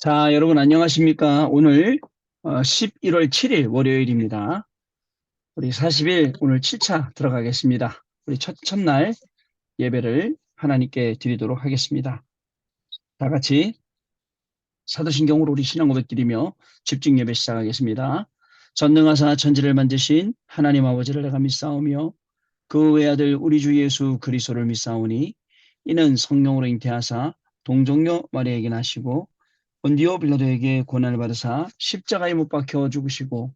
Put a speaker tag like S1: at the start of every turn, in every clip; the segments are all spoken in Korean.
S1: 자, 여러분 안녕하십니까? 오늘 11월 7일 월요일입니다. 우리 40일 오늘 7차 들어가겠습니다. 우리 첫날 예배를 하나님께 드리도록 하겠습니다. 다 같이 사도신경으로 우리 신앙 고백 드리며 집중 예배 시작하겠습니다. 전능하사 천지를 만드신 하나님 아버지를 내가 믿사오며 그 외아들 우리 주 예수 그리스도를 믿사오니 이는 성령으로 잉태하사 동정녀 마리아에게 나시고 본디오 빌라도에게 고난을 받으사 십자가에 못 박혀 죽으시고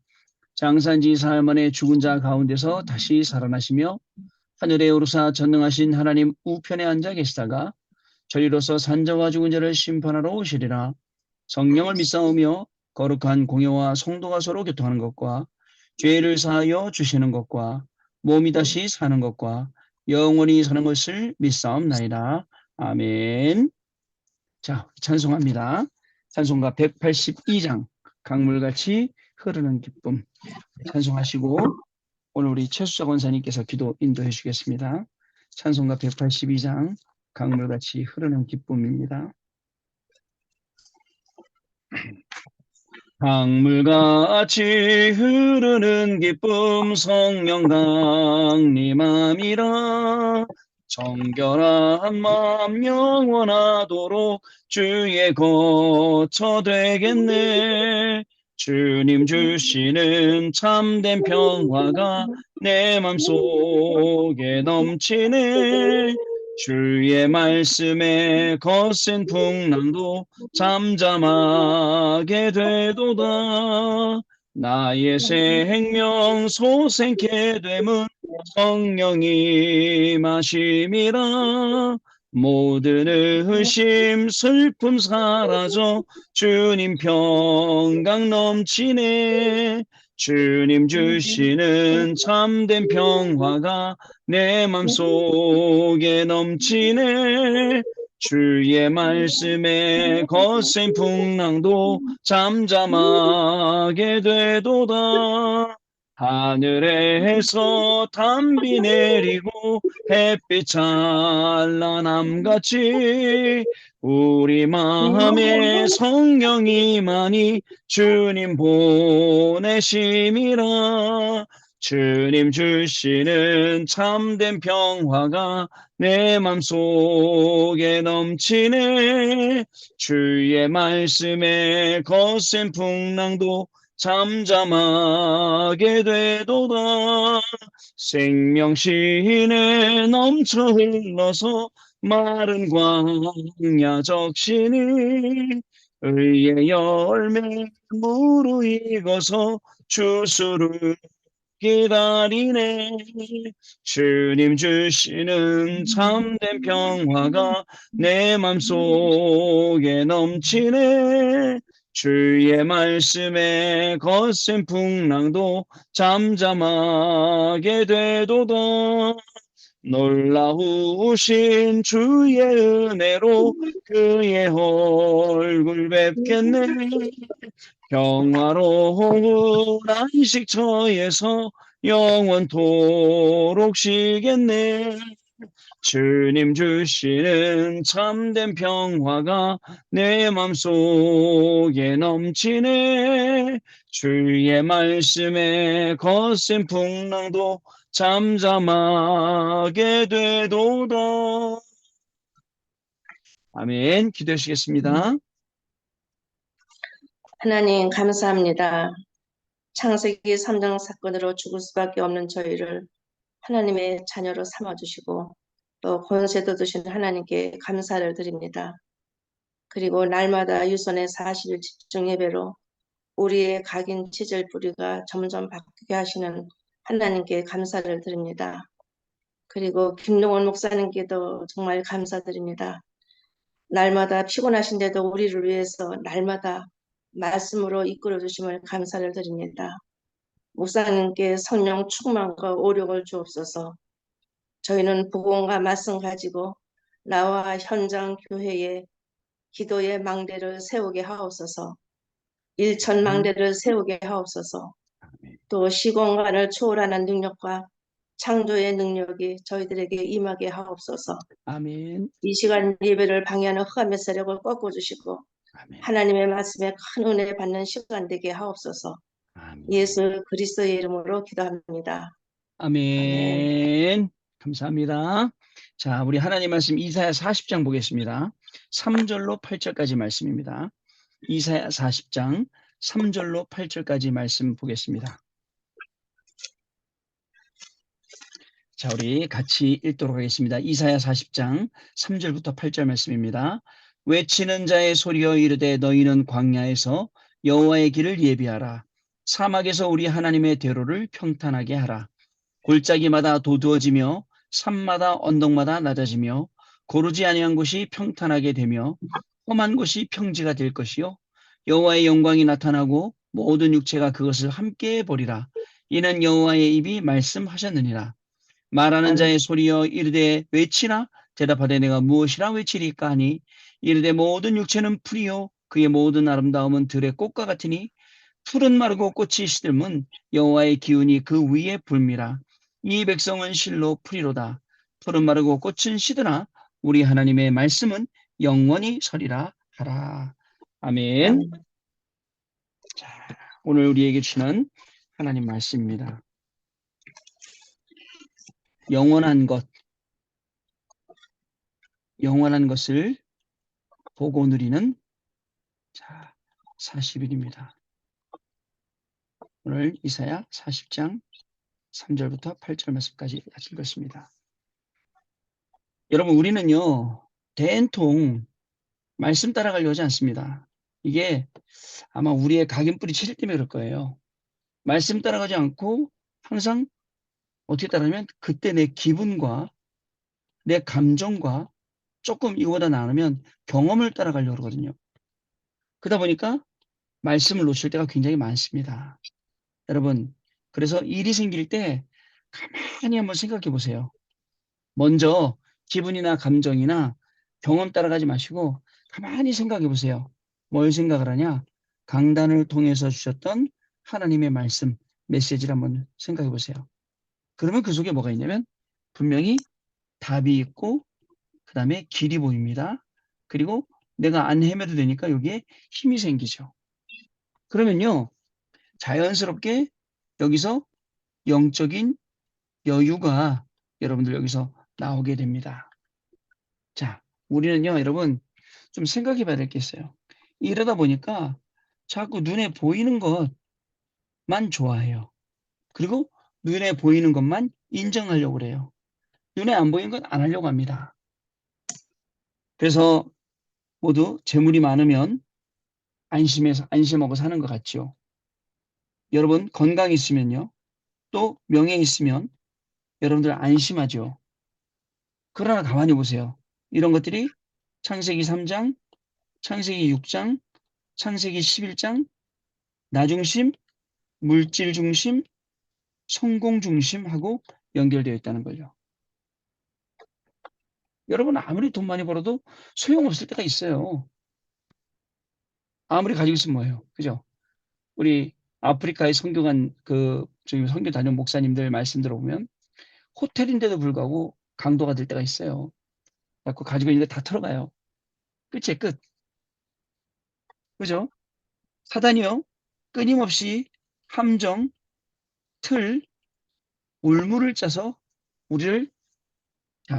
S1: 장사한 지 사흘 만에 죽은 자 가운데서 다시 살아나시며 하늘에 오르사 전능하신 하나님 우편에 앉아 계시다가 저리로서 산자와 죽은 자를 심판하러 오시리라. 성령을 믿사오며 거룩한 공예와 성도가 서로 교통하는 것과 죄를 사하여 주시는 것과 몸이 다시 사는 것과 영원히 사는 것을 믿사옵나이다. 아멘. 자, 찬송합니다. 찬송가 182장 강물같이 흐르는 기쁨 찬송하시고 오늘 우리 최수자 권사님께서 기도 인도해 주시겠습니다. 찬송가 182장 강물같이 흐르는 기쁨입니다. 강물같이 흐르는 기쁨 성령 강림함이라 정결한 마음 영원하도록 주의 거처 되겠네. 주님 주시는 참된 평화가 내 맘속에 넘치네. 주의 말씀에 거센 풍랑도 잠잠하게 되도다. 나의 생명 소생케 됨은 성령이 마심이라. 모든 의심 슬픔 사라져 주님 평강 넘치네. 주님 주시는 참된 평화가 내 맘속에 넘치네. 주의 말씀에 거센 풍랑도 잠잠하게 되도다. 하늘에서 담비 내리고 햇빛 찬란함같이 우리 마음에 성령이 많이 주님 보내심이라. 주님 주시는 참된 평화가 내 맘속에 넘치네. 주의 말씀에 거센 풍랑도 잠잠하게 되도다. 생명신에 넘쳐 흘러서 마른 광야 적시니 의의 열매 무르익어서 주수를 기다리네. 주님 주시는 참된 평화가 내 맘속에 넘치네. 주의 말씀에 거센 풍랑도 잠잠하게 되도다. 놀라우신 주의 은혜로 그의 얼굴 뵙겠네. 평화로운 안식처에서 영원토록 쉬겠네. 주님 주시는 참된 평화가 내 맘속에 넘치네. 주의 말씀에 거센 풍랑도 잠잠하게 되도다. 아멘. 기도하시겠습니다.
S2: 하나님 감사합니다. 창세기 3장 사건으로 죽을 수밖에 없는 저희를 하나님의 자녀로 삼아주시고 또 권세도 주신 하나님께 감사를 드립니다. 그리고 날마다 유선의 40일 집중 예배로 우리의 각인 치질 뿌리가 점점 바뀌게 하시는 하나님께 감사를 드립니다. 그리고 김동원 목사님께도 정말 감사드립니다. 날마다 피곤하신데도 우리를 위해서 날마다 말씀으로 이끌어 주심을 감사를 드립니다. 목사님께 성령 충만과 오력을 주옵소서. 저희는 복음과 말씀 가지고 나와 현장 교회에 기도의 망대를 세우게 하옵소서. 일천 망대를 세우게 하옵소서. 또 시공간을 초월하는 능력과 창조의 능력이 저희들에게 임하게 하옵소서.
S1: 아멘.
S2: 이 시간 예배를 방해하는 흑암의 세력을 꺾어주시고
S1: 아멘.
S2: 하나님의 말씀에 큰 은혜 받는 시간 되게 하옵소서.
S1: 아멘.
S2: 예수 그리스도의 이름으로 기도합니다. 아멘.
S1: 아멘. 감사합니다. 자, 우리 하나님 말씀 이사야 40장 보겠습니다. 3절로 8절까지 말씀입니다. 이사야 40장 3절로 8절까지 말씀 보겠습니다. 자, 우리 같이 읽도록 하겠습니다. 이사야 40장 3절부터 8절 말씀입니다. 외치는 자의 소리여 이르되 너희는 광야에서 여호와의 길을 예비하라. 사막에서 우리 하나님의 대로를 평탄하게 하라. 골짜기마다 도두어지며 산마다 언덕마다 낮아지며 고르지 아니한 곳이 평탄하게 되며 험한 곳이 평지가 될 것이요 여호와의 영광이 나타나고 모든 육체가 그것을 함께 보리라. 이는 여호와의 입이 말씀하셨느니라. 말하는
S2: 아멘.
S1: 자의 소리여 이르되 외치라. 대답하되 내가 무엇이라 외치리까 하니 이르되 모든 육체는 풀이요 그의 모든 아름다움은 들의 꽃과 같으니 풀은 마르고 꽃이 시들면 여호와의 기운이 그 위에 불미라. 이 백성은 실로 풀이로다. 풀은 마르고 꽃은 시드나 우리 하나님의 말씀은 영원히 서리라 하라. 아멘.
S2: 아멘.
S1: 자, 오늘 우리에게 주시는 하나님 말씀입니다. 영원한 것, 영원한 것을 보고 누리는 자 40일입니다. 오늘 이사야 40장 3절부터 8절 말씀까지 읽었습니다. 여러분 우리는요 대통 말씀 따라가려고 하지 않습니다. 이게 아마 우리의 각인뿌리 체질 때문에 그럴 거예요. 말씀 따라가지 않고 항상 어떻게 따르면 그때 내 기분과 내 감정과 조금 이거보다 나누면 경험을 따라가려고 그러거든요. 그러다 보니까 말씀을 놓칠 때가 굉장히 많습니다. 여러분 그래서 일이 생길 때 가만히 한번 생각해 보세요. 먼저 기분이나 감정이나 경험 따라가지 마시고 가만히 생각해 보세요. 뭘 생각을 하냐? 강단을 통해서 주셨던 하나님의 말씀, 메시지를 한번 생각해 보세요. 그러면 그 속에 뭐가 있냐면 분명히 답이 있고 그 다음에 길이 보입니다. 그리고 내가 안 헤매도 되니까 여기에 힘이 생기죠. 그러면요. 자연스럽게 여기서 영적인 여유가 여러분들 여기서 나오게 됩니다. 자, 우리는요, 여러분, 좀 생각해 봐야 될 게 있어요. 이러다 보니까 자꾸 눈에 보이는 것만 좋아해요. 그리고 눈에 보이는 것만 인정하려고 그래요. 눈에 안 보이는 건 안 하려고 합니다. 그래서 모두 재물이 많으면 안심하고 사는 것 같죠. 여러분, 건강 있으면요. 또 명예 있으면 여러분들 안심하죠. 그러나 가만히 보세요. 이런 것들이 창세기 3장, 창세기 6장, 창세기 11장, 나중심, 물질 중심, 성공 중심하고 연결되어 있다는 거죠. 여러분 아무리 돈 많이 벌어도 소용없을 때가 있어요. 아무리 가지고 있으면 뭐예요. 그죠? 우리 아프리카에 선교간 저기 선교 다녀온 목사님들 말씀 들어보면 호텔인데도 불구하고 강도가 될 때가 있어요. 그래서 가지고 있는 게 다 털어가요. 끝이에요, 끝. 그죠? 사단이요. 끊임없이 함정, 틀, 올무를 짜서 우리를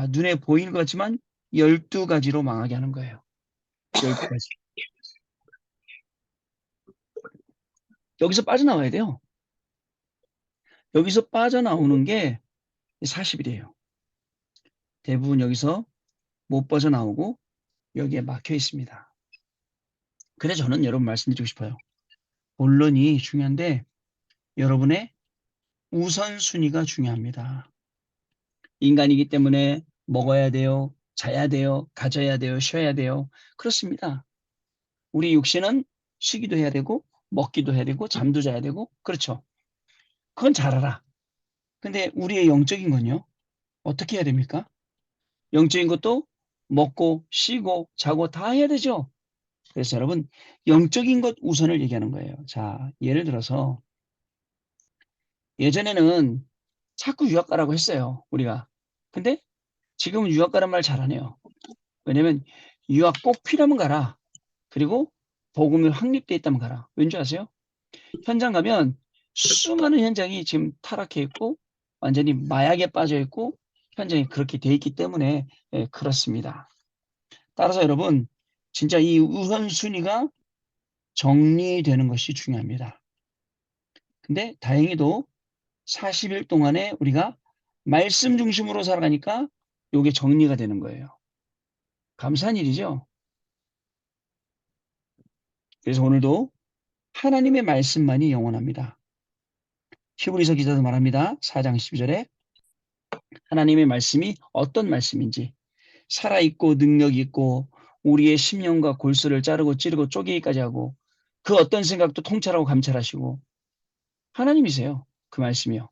S1: 눈에 보이는 것 같지만 12가지로 망하게 하는 거예요. 12가지. 여기서 빠져나와야 돼요. 여기서 빠져나오는 게 40일이에요. 대부분 여기서 못 빠져나오고 여기에 막혀 있습니다. 그래서 저는 여러분 말씀드리고 싶어요. 본론이 중요한데 여러분의 우선순위가 중요합니다. 인간이기 때문에 먹어야 돼요. 자야 돼요. 가져야 돼요. 쉬어야 돼요. 그렇습니다. 우리 육신은 쉬기도 해야 되고 먹기도 해야 되고 잠도 자야 되고 그렇죠. 그건 잘 알아. 근데 우리의 영적인 건요. 어떻게 해야 됩니까? 영적인 것도 먹고 쉬고 자고 다 해야 되죠. 그래서 여러분 영적인 것 우선을 얘기하는 거예요. 자, 예를 들어서 예전에는 자꾸 유학 가라고 했어요. 우리가. 근데 지금은 유학 가란 말 잘 안 해요. 왜냐면 유학 꼭 필요하면 가라. 그리고 복음이 확립돼 있다면 가라. 왠지 아세요? 현장 가면 수많은 현장이 지금 타락해 있고 완전히 마약에 빠져 있고 현장이 그렇게 돼 있기 때문에 그렇습니다. 따라서 여러분 진짜 이 우선순위가 정리되는 것이 중요합니다. 근데 다행히도 40일 동안에 우리가 말씀 중심으로 살아가니까 이게 정리가 되는 거예요. 감사한 일이죠. 그래서 오늘도 하나님의 말씀만이 영원합니다. 히브리서 기자도 말합니다. 4장 12절에 하나님의 말씀이 어떤 말씀인지 살아있고 능력이 있고 우리의 심령과 골수를 자르고 찌르고 쪼개기까지 하고 그 어떤 생각도 통찰하고 감찰하시고 하나님이세요. 그 말씀이요.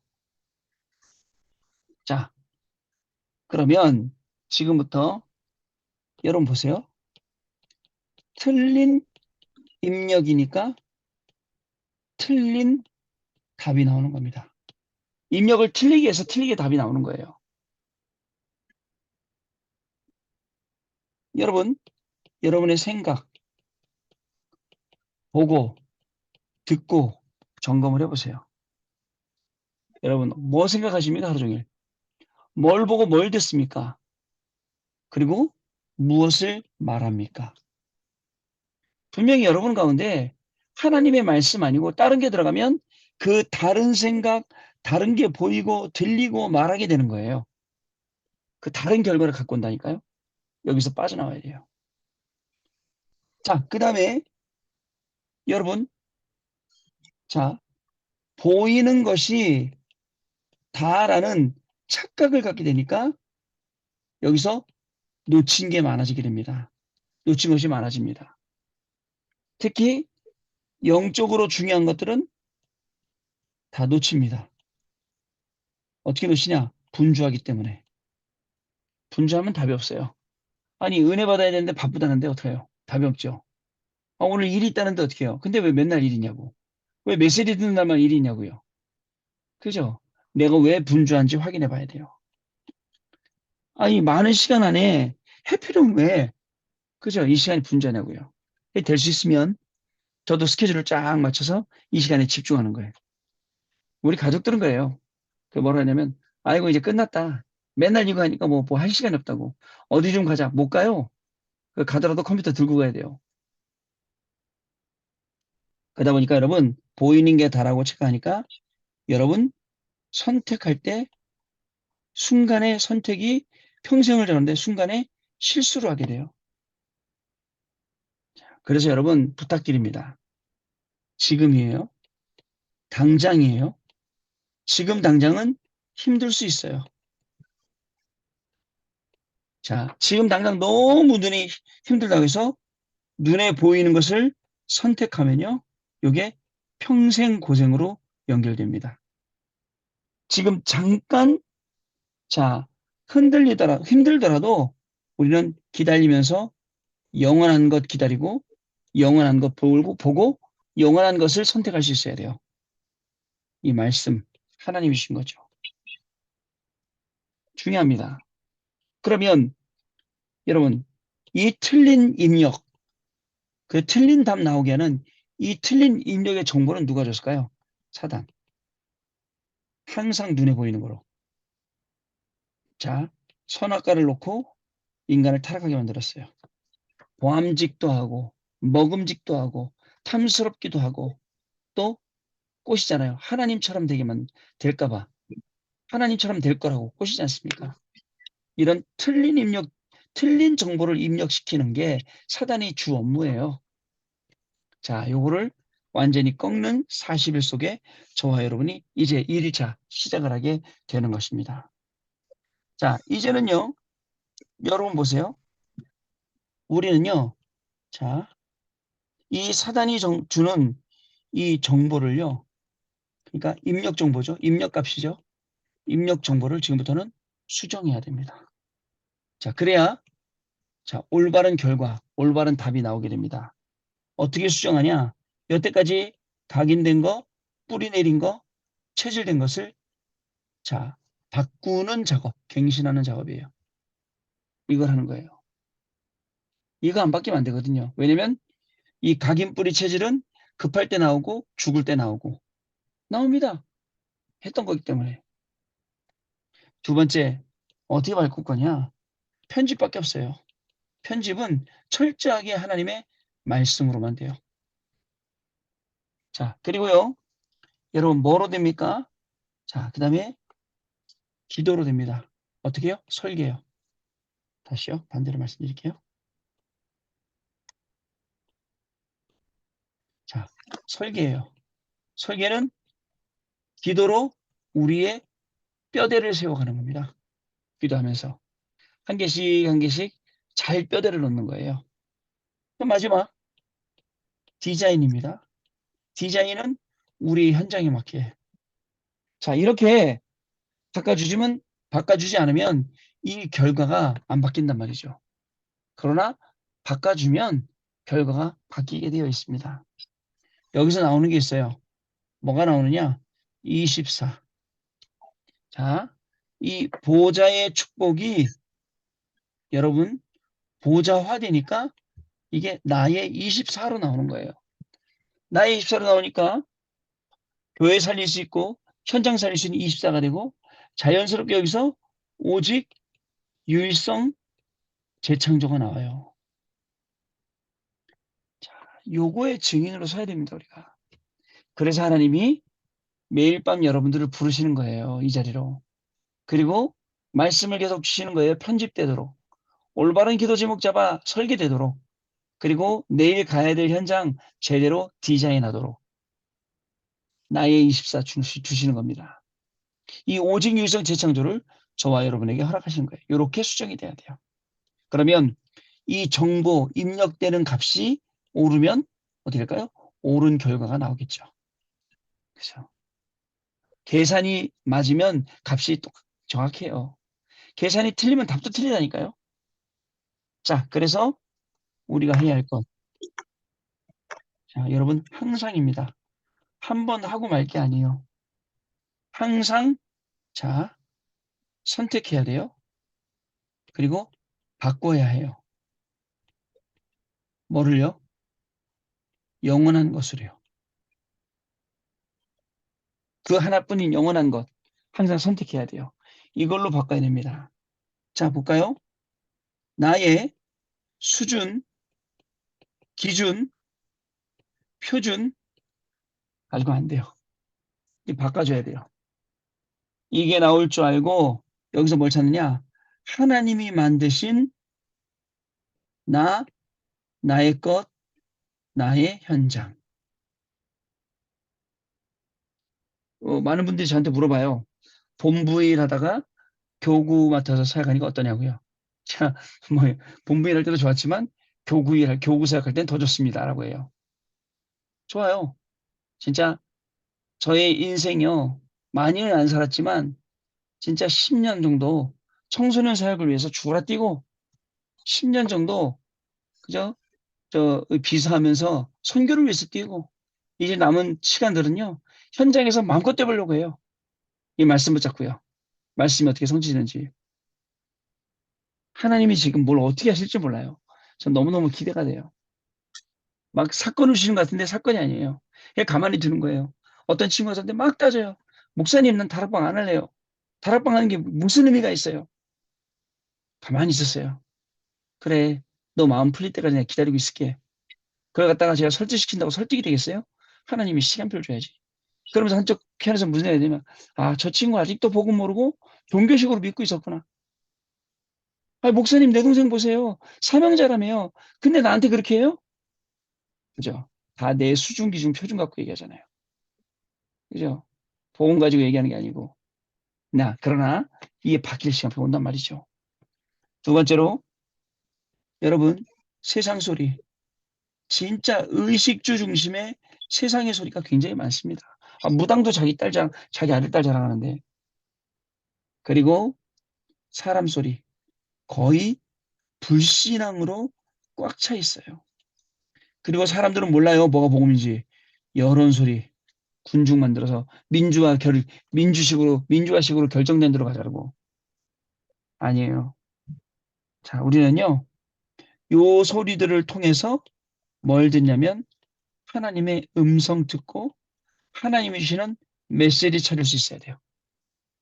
S1: 자, 그러면 지금부터 여러분 보세요. 틀린 입력이니까 틀린 답이 나오는 겁니다. 입력을 틀리게 해서 틀리게 답이 나오는 거예요. 여러분, 여러분의 생각, 보고, 듣고 점검을 해보세요. 여러분, 뭐 생각하십니까? 하루 종일. 뭘 보고 뭘 듣습니까? 그리고 무엇을 말합니까? 분명히 여러분 가운데 하나님의 말씀 아니고 다른 게 들어가면 그 다른 생각, 다른 게 보이고 들리고 말하게 되는 거예요. 그 다른 결과를 갖고 온다니까요. 여기서 빠져나와야 돼요. 자, 그 다음에 여러분, 자, 보이는 것이 다라는 착각을 갖게 되니까 여기서 놓친 게 많아지게 됩니다. 놓친 것이 많아집니다. 특히 영적으로 중요한 것들은 다 놓칩니다. 어떻게 놓치냐? 분주하기 때문에. 분주하면 답이 없어요. 아니, 은혜 받아야 되는데 바쁘다는데 어떡해요? 답이 없죠. 아, 오늘 일이 있다는데 어떻게 해요? 근데 왜 맨날 일이냐고. 왜 메시지 듣는 날만 일이 있냐고요. 그죠? 내가 왜 분주한지 확인해 봐야 돼요. 아니, 많은 시간 안에 해피는 왜, 그죠? 이 시간이 분주하냐고요. 될 수 있으면 저도 스케줄을 쫙 맞춰서 이 시간에 집중하는 거예요. 우리 가족들은 그래요. 그 뭐라 하냐면, 아이고, 이제 끝났다. 맨날 이거 하니까 뭐 할 시간이 없다고. 어디 좀 가자. 못 가요. 가더라도 컴퓨터 들고 가야 돼요. 그러다 보니까 여러분, 보이는 게 다라고 착각하니까 여러분, 선택할 때 순간의 선택이 평생을 가는데 순간에 실수를 하게 돼요. 그래서 여러분, 부탁드립니다. 지금이에요. 당장이에요. 지금 당장은 힘들 수 있어요. 자, 지금 당장 너무 눈이 힘들다고 해서 눈에 보이는 것을 선택하면요. 이게 평생 고생으로 연결됩니다. 지금 잠깐, 자, 힘들더라도 우리는 기다리면서 영원한 것 기다리고 영원한 것 보고 영원한 것을 선택할 수 있어야 돼요. 이 말씀, 하나님이신 거죠. 중요합니다. 그러면 여러분, 이 틀린 입력, 그 틀린 답 나오게 하는 이 틀린 입력의 정보는 누가 줬을까요? 사단. 항상 눈에 보이는 거로. 자, 선악과를 놓고 인간을 타락하게 만들었어요. 보암직도 하고, 먹음직도 하고, 탐스럽기도 하고, 또 꼬시잖아요. 하나님처럼 되게만 될까봐. 하나님처럼 될 거라고 꼬시지 않습니까? 이런 틀린 입력, 틀린 정보를 입력시키는 게 사단의 주 업무예요. 자, 요거를 완전히 꺾는 40일 속에 저와 여러분이 이제 1일차 시작을 하게 되는 것입니다. 자, 이제는요, 여러분 보세요. 우리는요, 자, 이 사단이 주는 이 정보를요, 그러니까 입력 정보죠. 입력 값이죠. 입력 정보를 지금부터는 수정해야 됩니다. 자, 그래야, 자, 올바른 결과, 올바른 답이 나오게 됩니다. 어떻게 수정하냐? 여태까지 각인된 거, 뿌리 내린 거, 체질된 것을 자, 바꾸는 작업, 갱신하는 작업이에요. 이걸 하는 거예요. 이거 안 바뀌면 안 되거든요. 왜냐면 이 각인뿌리 체질은 급할 때 나오고 죽을 때 나오고 나옵니다. 했던 거기 때문에. 두 번째, 어떻게 바꿀 거냐? 편집밖에 없어요. 편집은 철저하게 하나님의 말씀으로만 돼요. 자, 그리고요. 여러분 뭐로 됩니까? 자, 그 다음에 기도로 됩니다. 어떻게 해요? 설계요. 다시요. 반대로 말씀드릴게요. 자, 설계예요. 설계는 기도로 우리의 뼈대를 세워가는 겁니다. 기도하면서. 한 개씩 한 개씩 잘 뼈대를 넣는 거예요. 그럼 마지막 디자인입니다. 디자인은 우리 현장에 맞게 해요. 자, 이렇게 바꿔주지 않으면 이 결과가 안 바뀐단 말이죠. 그러나 바꿔주면 결과가 바뀌게 되어 있습니다. 여기서 나오는 게 있어요. 뭐가 나오느냐? 24. 자, 이 보좌의 축복이 여러분 보좌화되니까 이게 나의 24로 나오는 거예요. 나의 24로 나오니까 교회 살릴 수 있고 현장 살릴 수 있는 24가 되고 자연스럽게 여기서 오직 유일성 재창조가 나와요. 자, 요거의 증인으로 서야 됩니다, 우리가. 그래서 하나님이 매일 밤 여러분들을 부르시는 거예요, 이 자리로. 그리고 말씀을 계속 주시는 거예요, 편집되도록. 올바른 기도 제목 잡아 설계되도록. 그리고 내일 가야 될 현장 제대로 디자인하도록. 나의 24 주시는 겁니다. 이 오직 유일성 재창조를 저와 여러분에게 허락하시는 거예요. 이렇게 수정이 돼야 돼요. 그러면 이 정보 입력되는 값이 오르면 어떻게 될까요? 옳은 결과가 나오겠죠. 그렇죠. 계산이 맞으면 값이 또 정확해요. 계산이 틀리면 답도 틀리다니까요. 자, 그래서 우리가 해야 할 것. 자, 여러분 항상입니다. 한 번 하고 말 게 아니에요. 항상 자, 선택해야 돼요. 그리고 바꿔야 해요. 뭐를요? 영원한 것으로요. 그 하나뿐인 영원한 것 항상 선택해야 돼요. 이걸로 바꿔야 됩니다. 자, 볼까요? 나의 수준, 기준, 표준 알고 안 돼요. 바꿔줘야 돼요. 이게 나올 줄 알고 여기서 뭘 찾느냐? 하나님이 만드신 나, 나의 것, 나의 현장. 많은 분들이 저한테 물어봐요. 본부 일 하다가 교구 맡아서 사역하니까 어떠냐고요. 자, 뭐 본부 일 할 때도 좋았지만 교구 사역할 땐 더 좋습니다라고 해요. 좋아요. 진짜 저의 인생이요. 많이는 안 살았지만 진짜 10년 정도 청소년 사역을 위해서 죽어라 뛰고 10년 정도 그죠? 비서하면서 선교를 위해서 뛰고 이제 남은 시간들은요. 현장에서 마음껏 뛰어보려고 해요. 이 말씀 붙잡고요. 말씀이 어떻게 성취되는지. 하나님이 지금 뭘 어떻게 하실지 몰라요. 전 너무너무 기대가 돼요. 막 사건을 주시는 것 같은데 사건이 아니에요. 그냥 가만히 두는 거예요. 어떤 친구가 저한테 막 따져요. 목사님, 난 다락방 안 할래요. 다락방 하는 게 무슨 의미가 있어요? 가만히 있었어요. 그래, 너 마음 풀릴 때까지 내가 기다리고 있을게. 그걸 갖다가 제가 설득시킨다고 설득이 되겠어요? 하나님이 시간표를 줘야지. 그러면서 한쪽 편에서 무슨 얘기가 되면, 아, 저 친구 아직도 복음 모르고 종교식으로 믿고 있었구나. 아, 목사님, 내 동생 보세요. 사명자라며요. 근데 나한테 그렇게 해요? 그죠? 다 내 수준, 기준, 표준 갖고 얘기하잖아요. 그죠? 복음 가지고 얘기하는 게 아니고. 그러나 이게 바뀔 시간표가 온단 말이죠. 두 번째로, 여러분, 세상 소리. 진짜 의식주 중심의 세상의 소리가 굉장히 많습니다. 무당도 자기 아들 딸 자랑하는데. 그리고 사람 소리. 거의 불신앙으로 꽉 차 있어요. 그리고 사람들은 몰라요. 뭐가 복음인지. 여론 소리. 군중 만들어서 민주화식으로 결정된 대로 가자고. 아니에요. 자, 우리는요. 요 소리들을 통해서 뭘 듣냐면 하나님의 음성 듣고 하나님이 주시는 메시지 찾을 수 있어야 돼요.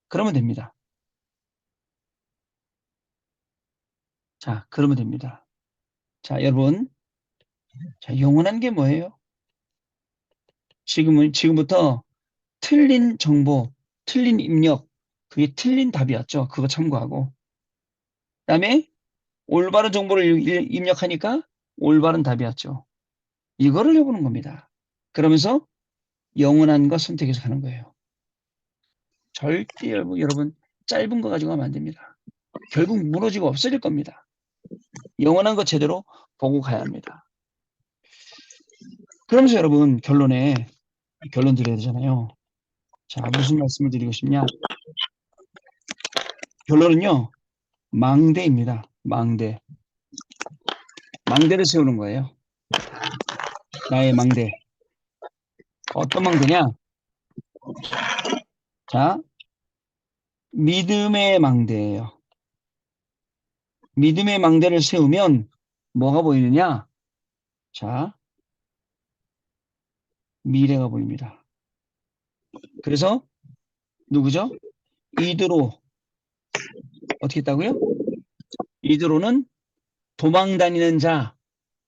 S1: 그러면 됩니다. 자, 그러면 됩니다. 자, 여러분. 자, 영원한 게 뭐예요? 지금부터 틀린 정보, 틀린 입력, 그게 틀린 답이었죠. 그거 참고하고. 그다음에 올바른 정보를 입력하니까 올바른 답이었죠. 이거를 해보는 겁니다. 그러면서 영원한 거 선택해서 가는 거예요. 절대 여러분 짧은 거 가지고 가면 안 됩니다. 결국 무너지고 없어질 겁니다. 영원한 거 제대로 보고 가야 합니다. 그러면서 여러분 결론 드려야 되잖아요. 자, 무슨 말씀을 드리고 싶냐? 결론은요. 망대입니다. 망대. 망대를 세우는 거예요. 나의 망대. 어떤 망대냐? 자, 믿음의 망대예요. 믿음의 망대를 세우면 뭐가 보이느냐? 자, 미래가 보입니다. 그래서 누구죠? 이드로 어떻게 했다고요? 이드로는 도망 다니는 자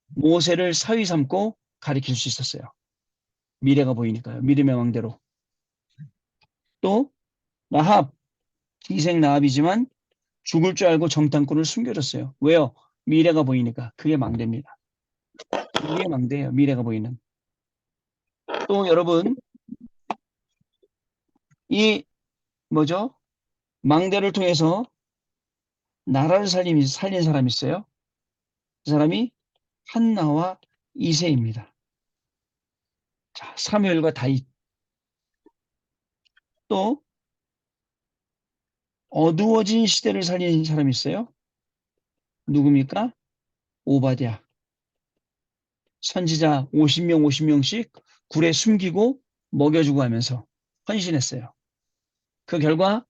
S1: 모세를 사위 삼고 가리킬 수 있었어요. 미래가 보이니까요. 믿음의 망대로. 또 라합, 기생 라합이지만 죽을 줄 알고 정탐꾼을 숨겨줬어요. 왜요? 미래가 보이니까. 그게 망대입니다. 그게 망대예요. 미래가 보이는. 또 여러분 이 뭐죠? 망대를 통해서 나라를 살린 사람이 있어요. 그 사람이 한나와 이세입니다. 자, 사무엘과 다윗. 또 어두워진 시대를 살린 사람이 있어요. 누굽니까? 오바댜. 선지자 50명씩 굴에 숨기고 먹여주고 하면서 헌신했어요. 그 결과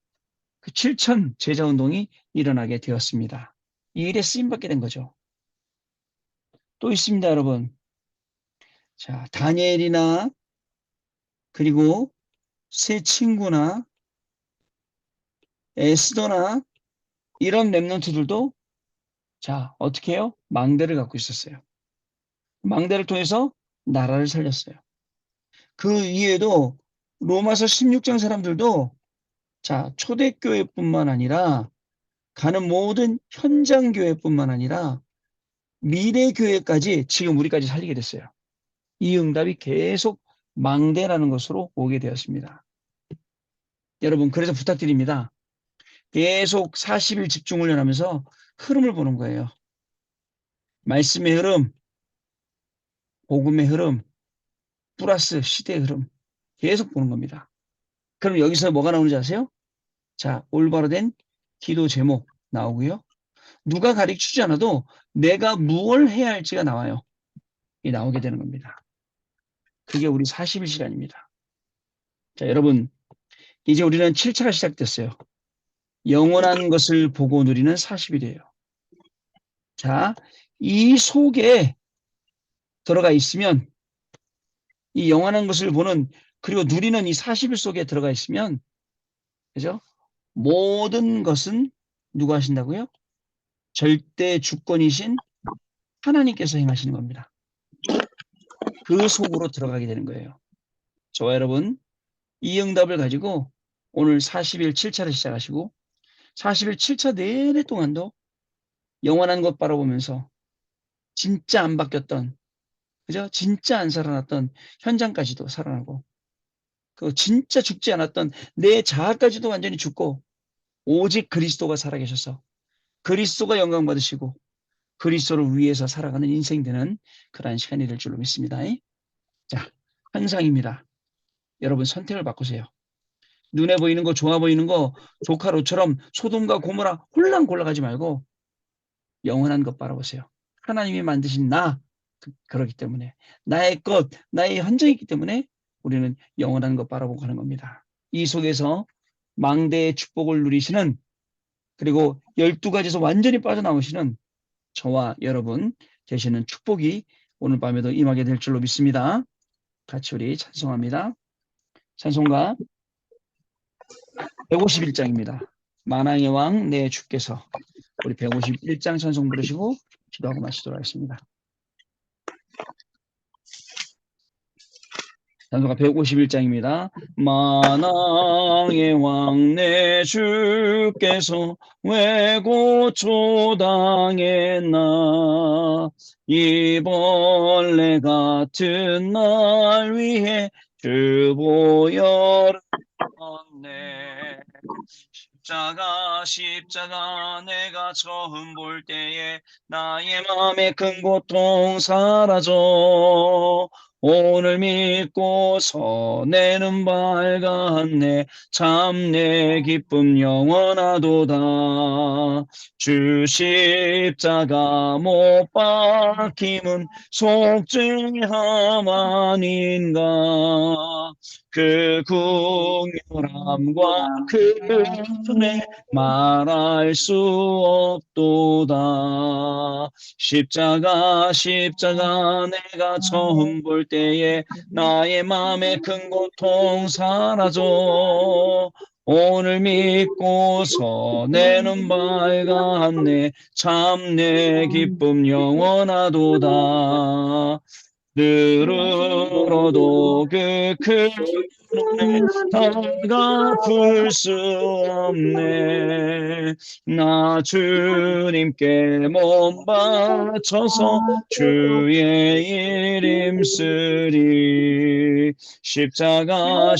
S1: 그 7천 제자운동이 일어나게 되었습니다. 이 일에 쓰임받게 된 거죠. 또 있습니다, 여러분. 자, 다니엘이나 그리고 세 친구나 에스더나 이런 렘넌트들도 자, 어떻게 해요? 망대를 갖고 있었어요. 망대를 통해서 나라를 살렸어요. 그 이외에도 로마서 16장 사람들도 자, 초대교회뿐만 아니라 가는 모든 현장교회뿐만 아니라 미래교회까지 지금 우리까지 살리게 됐어요. 이 응답이 계속 망대라는 것으로 오게 되었습니다. 여러분, 그래서 부탁드립니다. 계속 40일 집중훈련하면서 흐름을 보는 거예요. 말씀의 흐름, 복음의 흐름, 플러스 시대의 흐름 계속 보는 겁니다. 그럼 여기서 뭐가 나오는지 아세요? 자, 올바로 된 기도 제목 나오고요. 누가 가르쳐주지 않아도 내가 무엇을 해야 할지가 나와요. 이 나오게 되는 겁니다. 그게 우리 40일 시간입니다. 자, 여러분, 이제 우리는 7차가 시작됐어요. 영원한 것을 보고 누리는 40일이에요. 자, 이 속에 들어가 있으면 이 영원한 것을 보는 그리고 누리는 이 40일 속에 들어가 있으면 그죠? 모든 것은 누가 하신다고요? 절대 주권이신 하나님께서 행하시는 겁니다. 그 속으로 들어가게 되는 거예요. 저와 여러분, 이 응답을 가지고 오늘 40일 7차를 시작하시고 40일 7차 내내 동안도 영원한 것 바라보면서 진짜 안 바뀌었던, 그죠? 진짜 안 살아났던 현장까지도 살아나고 그 진짜 죽지 않았던 내 자아까지도 완전히 죽고 오직 그리스도가 살아계셔서 그리스도가 영광 받으시고 그리스도를 위해서 살아가는 인생 되는 그러한 시간이 될 줄로 믿습니다. 자, 환상입니다. 여러분 선택을 바꾸세요. 눈에 보이는 거 좋아 보이는 거 조카로처럼 소돔과 고모라 홀랑골락하지 말고 영원한 것 바라보세요. 하나님이 만드신 나 그렇기 때문에 나의 것 나의 현장이기 때문에 우리는 영원한 것 바라보고 가는 겁니다. 이 속에서 망대의 축복을 누리시는 그리고 12가지에서 완전히 빠져나오시는 저와 여러분 되시는 축복이 오늘 밤에도 임하게 될 줄로 믿습니다. 같이 우리 찬송합니다. 찬송가 151장입니다. 만왕의 왕 내 주께서. 우리 151장 찬송 부르시고 기도하고 마치도록 하겠습니다. 찬송가 151장입니다. 만왕의 왕 내 주께서 왜고초당했나 이 벌레 같은 날 위해 주 보혈을 네 십자가 내가 처음 볼 때에 나의 마음의 큰 고통 사라져 오늘 믿고서 내 눈 밝았네 참 내 기쁨 영원하도다 주 십자가 못 박힘은 속죄함 아닌가 그 궁휼함과 그 은혜 말할 수 없도다 십자가 내가 처음 볼 때에 나의 마음의 큰 고통 사라져 오늘 믿고서 내 눈 밝았네 참 내 기쁨 영원하도다 들으러도 그 큰 은혜 다가 풀 수 없네 나 주님께 몸 바쳐서 주의 이름 쓰리 십자가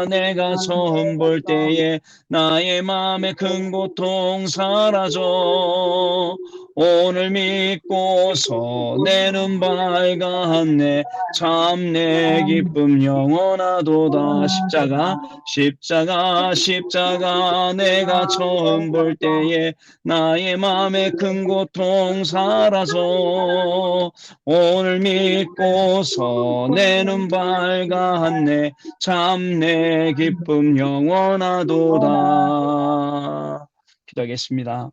S1: 내가 처음 볼 때에 나의 마음의 큰 고통 사라져 오늘 믿고서 내 눈 밝았네 참 내 기쁨 영원하도다 십자가 내가 처음 볼 때에 나의 마음의 큰 고통 사라져 오늘 믿고서 내 눈 밝았네 참 내 기쁨 영원하도다 기도하겠습니다.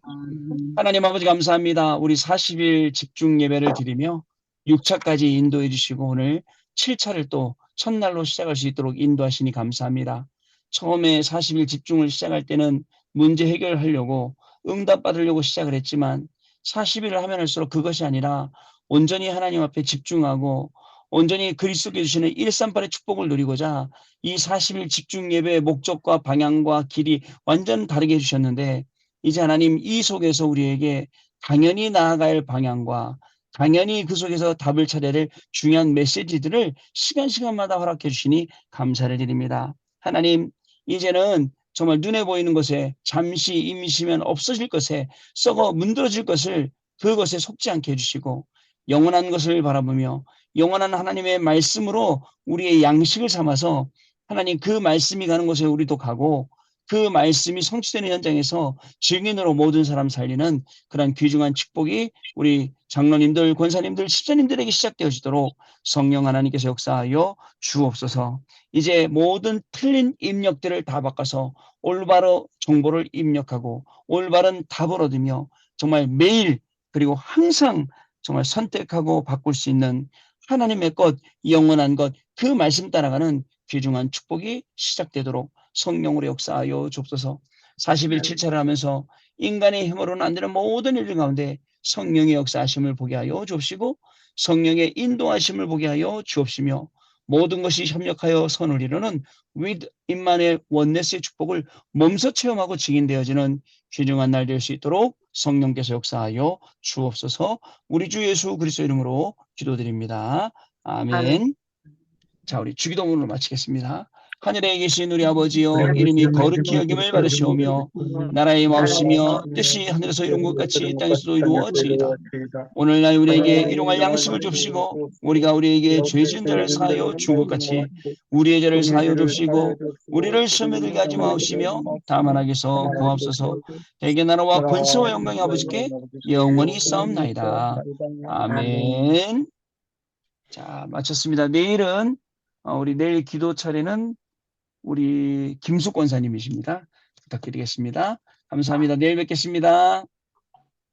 S1: 하나님 아버지 감사합니다. 우리 40일 집중 예배를 드리며 6차까지 인도해 주시고 오늘 7차를 또 첫날로 시작할 수 있도록 인도하시니 감사합니다. 처음에 40일 집중을 시작할 때는 문제 해결하려고 응답받으려고 시작을 했지만 40일을 하면 할수록 그것이 아니라 온전히 하나님 앞에 집중하고 온전히 그리스도께 주시는 138의 축복을 누리고자 이 40일 집중 예배의 목적과 방향과 길이 완전 다르게 해주셨는데 이제 하나님 이 속에서 우리에게 당연히 나아갈 방향과 당연히 그 속에서 답을 찾아야 될 중요한 메시지들을 시간마다 허락해 주시니 감사를 드립니다. 하나님 이제는 정말 눈에 보이는 것에 잠시 임시면 없어질 것에 썩어 문드러질 것을 그것에 속지 않게 해주시고 영원한 것을 바라보며 영원한 하나님의 말씀으로 우리의 양식을 삼아서 하나님 그 말씀이 가는 곳에 우리도 가고 그 말씀이 성취되는 현장에서 증인으로 모든 사람 살리는 그런 귀중한 축복이 우리 장로님들, 권사님들, 집사님들에게 시작되어지도록 성령 하나님께서 역사하여 주옵소서. 이제 모든 틀린 입력들을 다 바꿔서 올바로 정보를 입력하고 올바른 답을 얻으며 정말 매일 그리고 항상 정말 선택하고 바꿀 수 있는 하나님의 것, 영원한 것, 그 말씀 따라가는 귀중한 축복이 시작되도록 성령으로 역사하여 주옵소서. 40일 7차를 하면서 인간의 힘으로는 안 되는 모든 일들 가운데 성령의 역사하심을 보게 하여 주옵시고 성령의 인도하심을 보게 하여 주옵시며 모든 것이 협력하여 선을 이루는 with 임만의 원네스의 축복을 몸소 체험하고 증인되어지는 귀중한 날 될 수 있도록 성령께서 역사하여 주옵소서. 우리 주 예수 그리스도 이름으로 기도드립니다. 아멘. 자, 우리 주기도문으로 마치겠습니다. 하늘에 계신 우리 아버지여 이름이 거룩히 여김을 받으시오며 나라의 마옵시며 뜻이 하늘에서 이룬 것 같이 땅에서도 이루어지이다. 오늘날 우리에게 일용할 양식을 줍시고 우리가 우리에게 죄 지은 자를 사하여 준 것 같이 우리의 죄를 사하여 줍시고 우리를 시험에 들게 하지 마옵시며 다만 악에서 구하옵소서. 대개 나라와 권세와 영광이 아버지께 영원히 싸움나이다. 아멘. 자, 마쳤습니다. 내일은 우리 내일 기도 차례는 우리 김숙 권사님이십니다. 부탁드리겠습니다. 감사합니다. 내일 뵙겠습니다.